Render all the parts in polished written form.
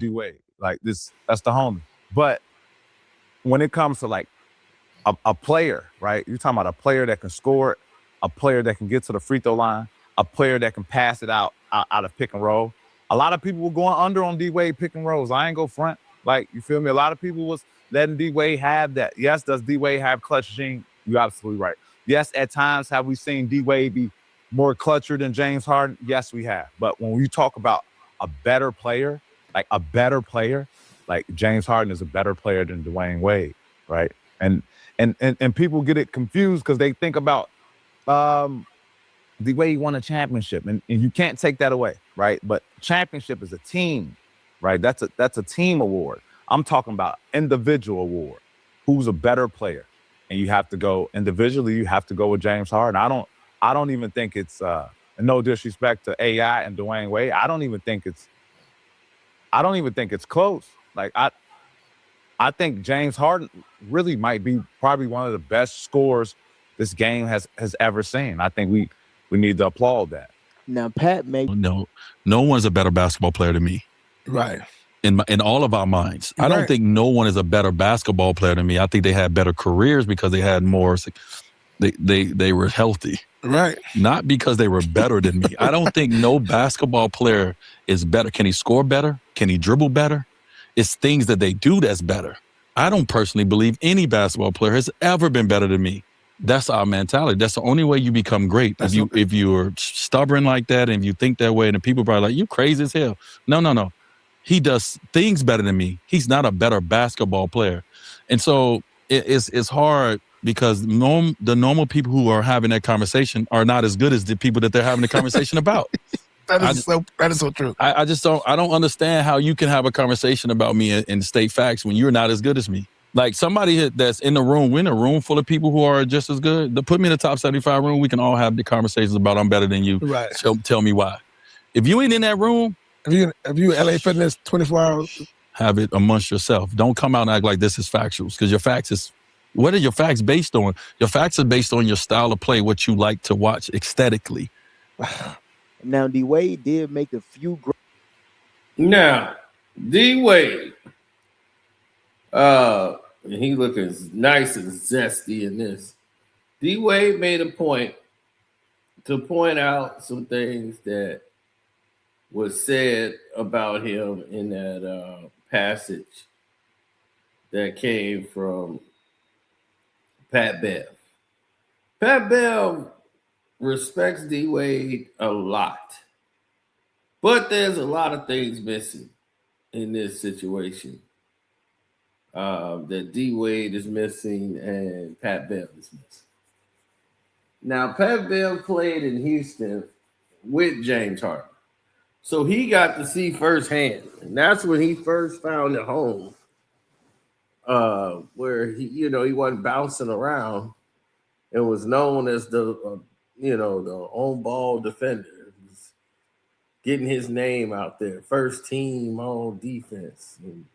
D Wade. Like this, that's the homie. But when it comes to like a player, right? You're talking about a player that can score, a player that can get to the free throw line, a player that can pass it out of pick and roll. A lot of people were going under on D Wade pick and rolls. I ain't go front. Like, you feel me? A lot of people was letting D Wade have that. Yes, does D Wade have clutch gene? You're absolutely right. Yes, at times have we seen D Wade be more clutcher than James Harden? Yes, we have. But when we talk about a better player, like a better player, like James Harden is a better player than Dwyane Wade, right? And people get it confused because they think about the way he won a championship, and you can't take that away, right? But championship is a team, right? That's a team award. I'm talking about individual award. Who's a better player? And you have to go individually. You have to go with James Harden. I don't even think it's no disrespect to AI and Dwyane Wade. I don't even think it's close. Like I think James Harden really might be probably one of the best scorers this game has ever seen. I think we need to applaud that. Now, Pat may no one's a better basketball player than me. Right. In all of our minds. I don't think no one is a better basketball player than me. I think they had better careers because they had more, they were healthy. Right. Not because they were better than me. I don't think no basketball player is better. Can he score better? Can he dribble better? It's things that they do that's better. I don't personally believe any basketball player has ever been better than me. That's our mentality. That's the only way you become great. If you're stubborn like that and you think that way, and people probably like, you crazy as hell. No. He does things better than me. He's not a better basketball player. And so it's hard because the normal people who are having that conversation are not as good as the people that they're having the conversation about. That is so true. I don't understand how you can have a conversation about me and state facts when you're not as good as me. Like somebody that's in the room, we're in a room full of people who are just as good. Put me in the top 75 room. We can all have the conversations about I'm better than you. Right. Tell me why. If you ain't in that room, if you LA Fitness 24 hours, have it amongst yourself. Don't come out and act like this is factuals because your facts is. What are your facts based on? Your facts are based on your style of play, what you like to watch aesthetically. Now, D Wade did make a few. Now, D Wade. He looking nice and zesty in this. D Wade made a point to point out some things that was said about him in that passage that came from Pat Bev. Pat Bev respects D Wade a lot, but there's a lot of things missing in this situation. That D Wade is missing and Pat Bev is missing. Now, Pat Bev played in Houston with James Harden, so he got to see firsthand, and that's when he first found a home, where he wasn't bouncing around and was known as the the on ball defender, getting his name out there, first team on defense. And,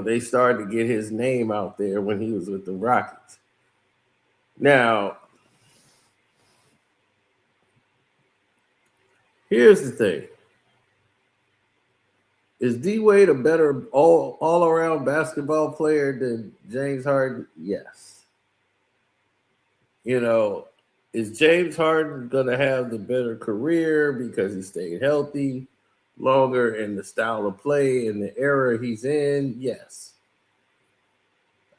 they started to get his name out there when he was with the Rockets. Now, here's the thing. Is D Wade a better all-around basketball player than James Harden? Yes. Is James Harden going to have the better career because he stayed healthy longer in the style of play in the era he's in? Yes.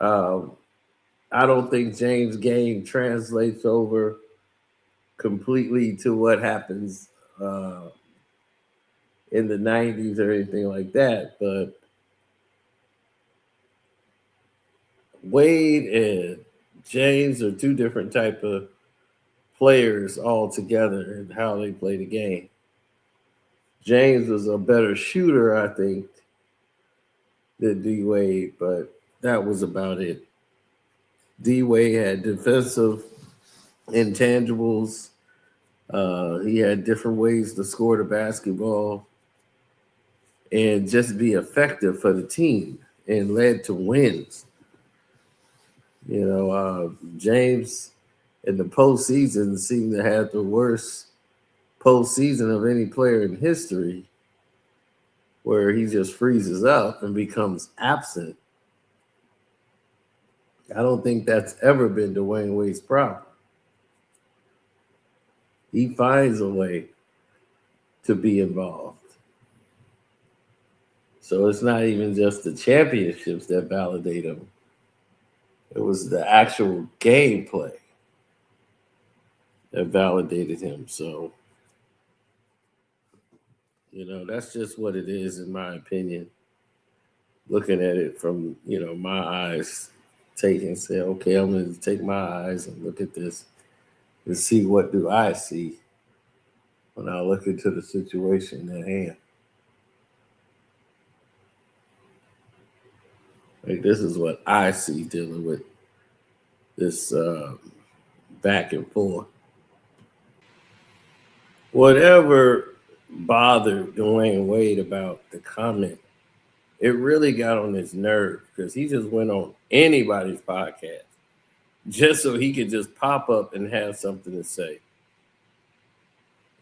I don't think James' game translates over completely to what happens in the 90s or anything like that. But Wade and James are two different type of players altogether in how they play the game. James was a better shooter, I think, than D Wade, but that was about it. D Wade had defensive intangibles. He had different ways to score the basketball and just be effective for the team and led to wins. James in the postseason seemed to have the worst postseason of any player in history. where he just freezes up and becomes absent. I don't think that's ever been Dwyane Wade's problem. He finds a way to be involved. So it's not even just the championships that validate him. It was the actual gameplay that validated him. So, that's just what it is, in my opinion. Looking at it from, my eyes, say, okay, I'm going to take my eyes and look at this and see what do I see when I look into the situation at hand. Like, this is what I see dealing with this back and forth. Whatever bothered Dwyane Wade about the comment, it really got on his nerve because he just went on anybody's podcast just so he could just pop up and have something to say.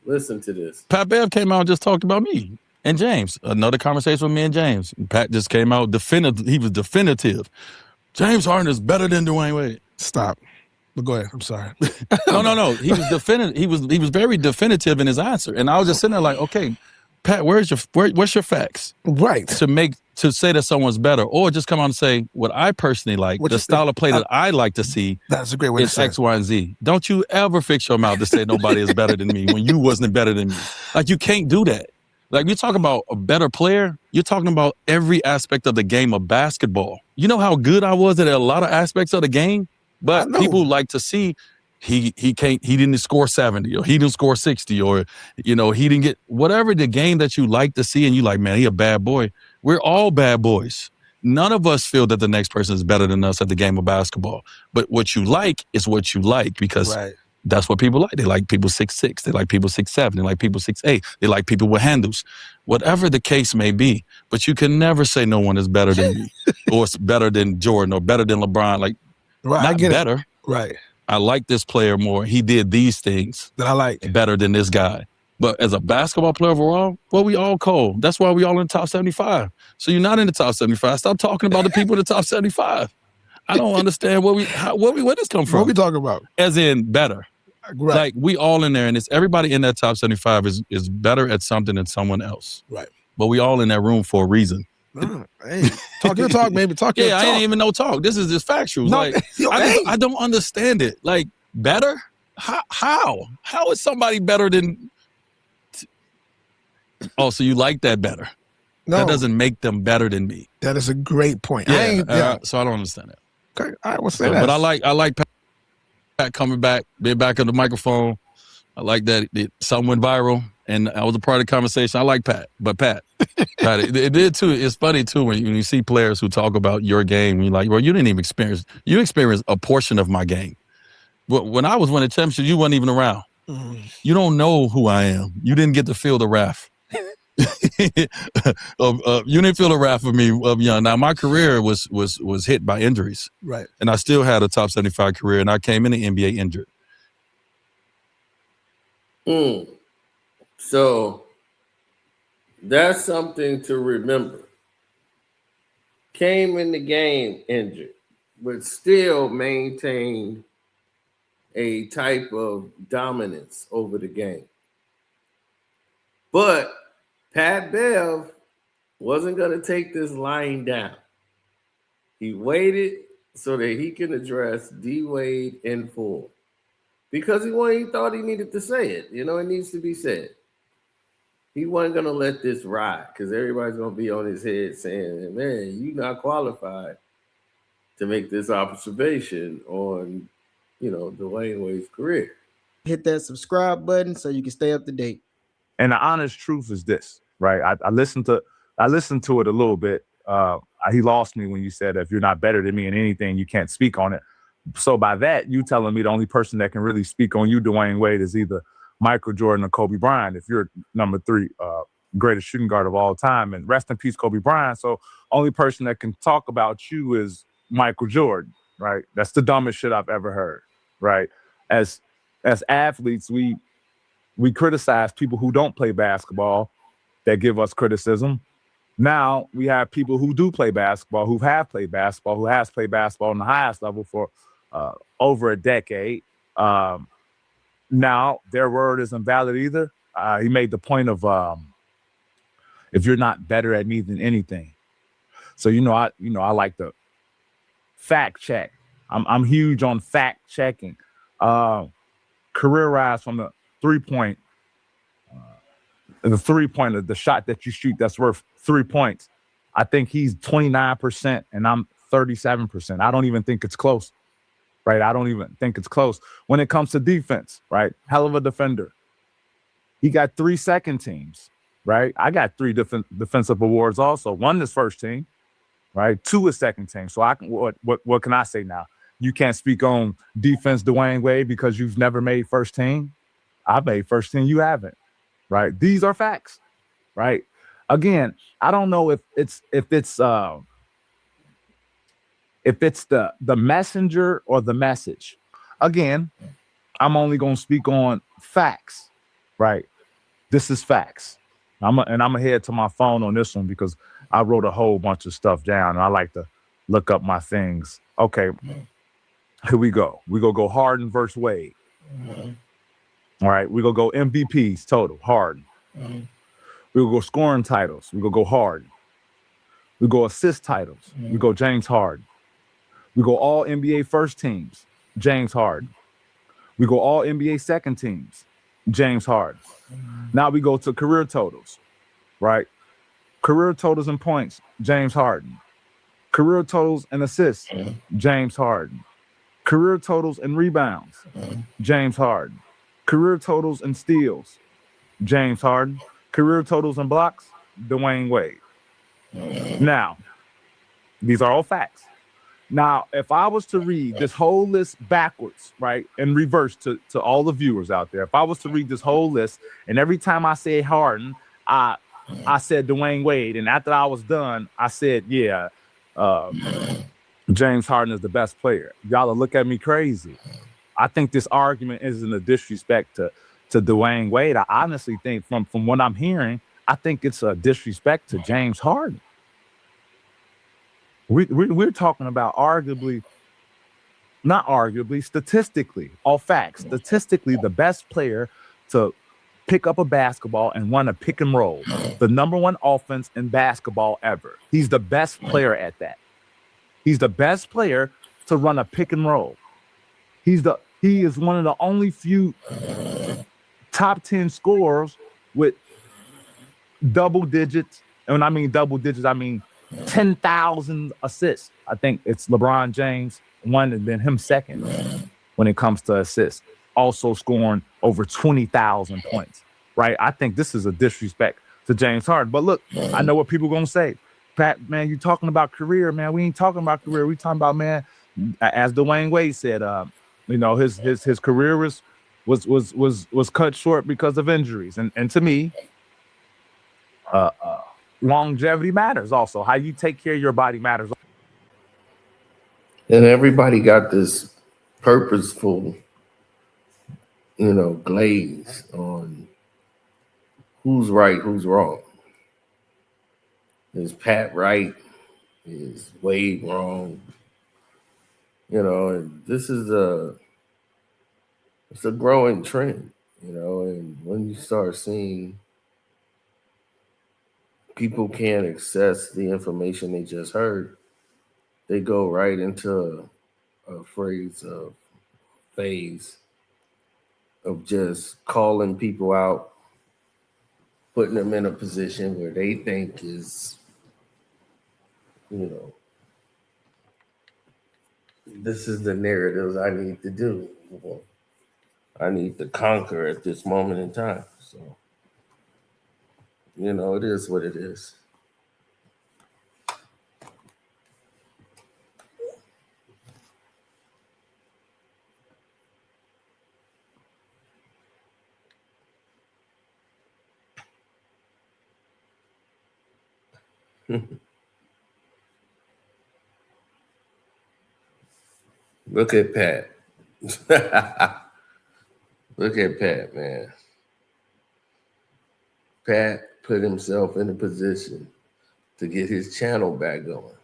Listen to this. Pat Bev came out and just talked about me and James. Another conversation with me and James. Pat just came out definitive. He was definitive. James Harden is better than Dwyane Wade. Stop. But go ahead. I'm sorry. No. He was definitive. He was very definitive in his answer, and I was just sitting there like, okay, Pat, what's your facts? Right. To say that someone's better, or just come on and say what I personally like, the style of play that I like to see. That's a great way to say X, Y, and Z. Don't you ever fix your mouth to say nobody is better than me when you wasn't better than me. Like, you can't do that. Like, you talk about a better player, you're talking about every aspect of the game of basketball. You know how good I was at a lot of aspects of the game, but people like to see he didn't score 70 or he didn't score 60 or, he didn't get whatever the game that you like to see and you like, man, he a bad boy. We're all bad boys. None of us feel that the next person is better than us at the game of basketball. But what you like is what you like because that's what people like. They like people 6'6". They like people 6'7". They like people 6'8". They like people with handles. Whatever the case may be. But you can never say no one is better than me or better than Jordan or better than LeBron. Like, not better. Right. I like this player more. He did these things that I like better than this guy. But as a basketball player overall, well, we all cold. That's why we all in the top 75. So you're not in the top 75. Stop talking about the people in the top 75. I don't understand where this come from. What we talking about? As in better. Right. Like, we all in there, and it's everybody in that top 75 is better at something than someone else. Right. But we all in that room for a reson. Hey, talk your talk, baby. Talk your talk. I ain't even no talk. This is just factual. No, like, I don't understand it. Like, better? How? How is somebody better than? Oh, so you like that better? No, that doesn't make them better than me. That is a great point. Yeah, so I don't understand that. Okay, all right, we'll say that. But I like Pat coming back, being back on the microphone. I like that something went viral, and I was a part of the conversation. I like Pat, but Pat, it did too. It's funny too when you see players who talk about your game. And you're like, well, you didn't even experience. You experienced a portion of my game. But when I was winning championships, you wasn't even around. You don't know who I am. You didn't get to feel the wrath. You didn't feel the wrath of me of young. Now my career was hit by injuries, right? And I still had a top 75 career, and I came in the NBA injured. So that's something to remember. Came in the game injured, but still maintained a type of dominance over the game. But Pat Bev wasn't going to take this lying down. He waited so that he can address D. Wade in full. Because he thought he needed to say it. It needs to be said. He wasn't going to let this ride because everybody's going to be on his head saying, man, you're not qualified to make this observation on, Dwyane Wade's career. Hit that subscribe button so you can stay up to date. And the honest truth is this, right? I listened to it a little bit. He lost me when you said, if you're not better than me in anything, you can't speak on it. So by that, you telling me the only person that can really speak on you, Dwyane Wade, is either Michael Jordan or Kobe Bryant, if you're number 3 greatest shooting guard of all time. And rest in peace, Kobe Bryant. So only person that can talk about you is Michael Jordan, right? That's the dumbest shit I've ever heard, right? As athletes, we criticize people who don't play basketball that give us criticism. Now we have people who do play basketball, who has played basketball on the highest level for over a decade. Now their word isn't valid either. He made the point of if you're not better at me than anything. So I like to fact check. I'm huge on fact checking. Career rise from the 3-point, the 3-pointer, the shot that you shoot that's worth 3 points. I think he's 29% and I'm 37%. I don't even think it's close, right? I don't even think it's close. When it comes to defense, right? Hell of a defender. He got 3 second teams, right? I got 3 defensive awards also. 1 is first team, right? 2 is second team. So I can what can I say now? You can't speak on defense, Dwyane Wade, because you've never made first team. I made first team. You haven't, right? These are facts, right? Again, I don't know if it's the messenger or the message. Again, I'm only going to speak on facts, right? This is facts. I'm gonna head to my phone on this one because I wrote a whole bunch of stuff down and I like to look up my things. Okay, here we go. We gonna go Harden versus Wade. All right, we gonna go MVPs total, Harden. We gonna go scoring titles. We gonna go Harden. We go assist titles. We go James Harden. We go all NBA first teams, James Harden. We go all NBA second teams, James Harden. Now we go to career totals, right? Career totals and points, James Harden. Career totals and assists, James Harden. Career totals and rebounds, James Harden. Career totals and steals, James Harden. Career totals and blocks, Dwyane Wade. Now, these are all facts. Now, if I was to read this whole list backwards, right, in reverse to all the viewers out there, if I was to read this whole list, and every time I say Harden, I said Dwyane Wade, and after I was done, I said, yeah, James Harden is the best player. Y'all will look at me crazy. I think this argument isn't a disrespect to Dwyane Wade. I honestly think from what I'm hearing, I think it's a disrespect to James Harden. We're talking about statistically, all facts. Statistically, the best player to pick up a basketball and run a pick and roll. The number 1 offense in basketball ever. He's the best player at that. He's the best player to run a pick and roll. He is one of the only few top 10 scorers with double digits. And when I mean double digits, I mean 10,000 assists. I think it's LeBron James 1 and then him 2nd when it comes to assists. Also scoring over 20,000 points, right? I think this is a disrespect to James Harden. But look, I know what people are going to say. Pat, man, you talking about career, man. We ain't talking about career. We talking about, man, as Dwyane Wade said, his career was cut short because of injuries. And to me, longevity matters also. How you take care of your body matters. And everybody got this purposeful, glaze on who's right, who's wrong. Is Pat right? Is Wade wrong? And this is it's a growing trend, and when you start seeing people can't access the information they just heard, they go right into a phase of just calling people out, putting them in a position where they think is, this is the narratives I need to do. I need to conquer at this moment in time. So, it is what it is. Look at Pat. Look at Pat, man. Pat put himself in a position to get his channel back going.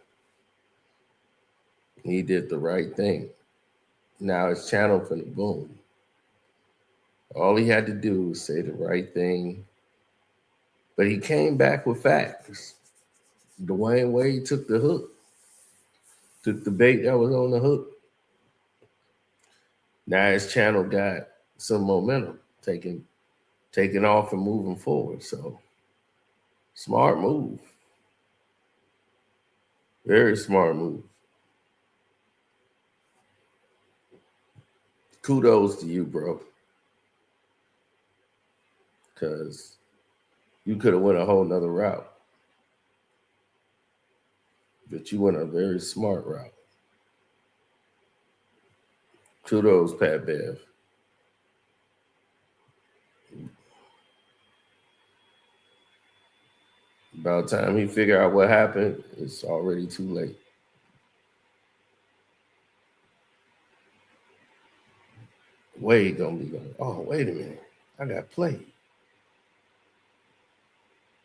He did the right thing. Now his channel finna boom. All he had to do was say the right thing. But he came back with facts. Dwyane Wade took the hook. Took the bait that was on the hook. Now his channel got some momentum, taking off and moving forward. So smart move. Very smart move. Kudos to you, bro. Because you could have went a whole nother route. But you went a very smart route. Kudos, Pat Bev. About time he figure out what happened, it's already too late. Wade gonna be going, oh, wait a minute. I got played.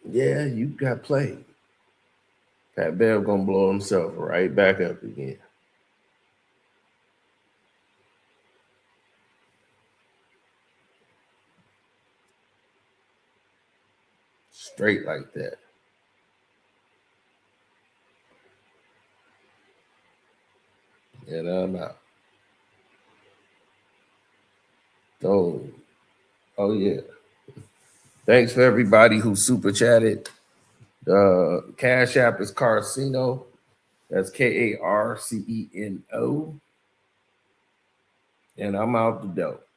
Yeah, you got played. Pat Bev gonna blow himself right back up again. Straight like that. And I'm out. Oh yeah. Thanks for everybody who super chatted. Cash App is Carcino. That's Karceno. And I'm out the dope.